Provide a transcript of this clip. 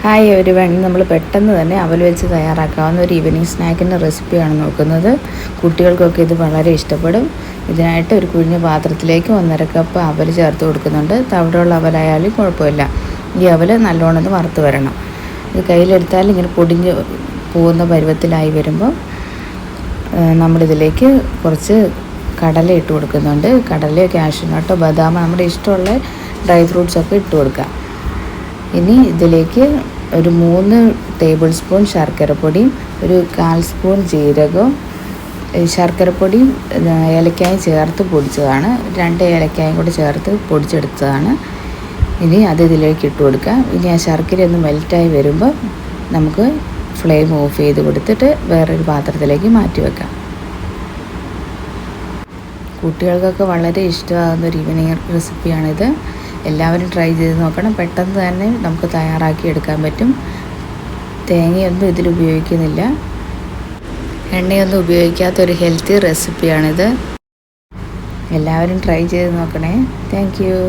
Hi everyone, നമ്മൾ പെട്ടെന്ന് തന്നെ അവൽ വെച്ച് തയ്യാറാക്കാവുന്ന ഒരു ഈവനിങ് സ്നാക്കിൻ്റെ റെസിപ്പിയാണ് നോക്കുന്നത്. കുട്ടികൾക്കൊക്കെ ഇത് വളരെ ഇഷ്ടപ്പെടും. ഇതിനായിട്ട് ഒരു കുഴിഞ്ഞ പാത്രത്തിലേക്ക് 1.5 കപ്പ് അവൽ ചേർത്ത് കൊടുക്കുന്നുണ്ട്. തവിടുള്ള അവലായാലും കുഴപ്പമില്ല. ഈ അവൽ നല്ലോണം ഒന്ന് വറുത്ത് വരണം. ഇത് കയ്യിലെടുത്താൽ ഇങ്ങനെ പൊടിഞ്ഞ് പോകുന്ന പരുവത്തിലായി വരുമ്പോൾ നമ്മളിതിലേക്ക് കുറച്ച് കടല ഇട്ട് കൊടുക്കുന്നുണ്ട്. കടലയോ കാഷ്യൂനട്ടോ ബദാമോ നമ്മുടെ ഇഷ്ടമുള്ള ഡ്രൈ ഫ്രൂട്ട്സൊക്കെ ഇട്ട് കൊടുക്കുക. ഇനി ഇതിലേക്ക് ഒരു 3 ടേബിൾ സ്പൂൺ ശർക്കരപ്പൊടിയും ഒരു 1/4 സ്പൂൺ ജീരകവും ശർക്കരപ്പൊടിയും ഏലക്കായും ചേർത്ത് പൊടിച്ചതാണ്. 2 ഏലക്കായും കൂടി ചേർത്ത് പൊടിച്ചെടുത്തതാണ്. ഇനി അത് ഇതിലേക്ക് ഇട്ട് കൊടുക്കാം. ഇനി ആ ശർക്കര ഒന്ന് മെൽറ്റായി വരുമ്പോൾ നമുക്ക് ഫ്ലെയിം ഓഫ് ചെയ്ത് കൊടുത്തിട്ട് വേറൊരു പാത്രത്തിലേക്ക് മാറ്റി വെക്കാം. കുട്ടികൾക്കൊക്കെ വളരെ ഇഷ്ടമാകുന്ന ഒരു ഈവനിങ് റെസിപ്പിയാണിത്. എല്ലാവരും ട്രൈ ചെയ്ത് നോക്കണം. പെട്ടെന്ന് തന്നെ നമുക്ക് തയ്യാറാക്കി എടുക്കാൻ പറ്റും. തേങ്ങയൊന്നും ഇതിൽ ഉപയോഗിക്കുന്നില്ല. എണ്ണയൊന്നും ഉപയോഗിക്കാത്തൊരു ഹെൽത്തി റെസിപ്പിയാണിത്. എല്ലാവരും ട്രൈ ചെയ്ത് നോക്കണേ. Thank you.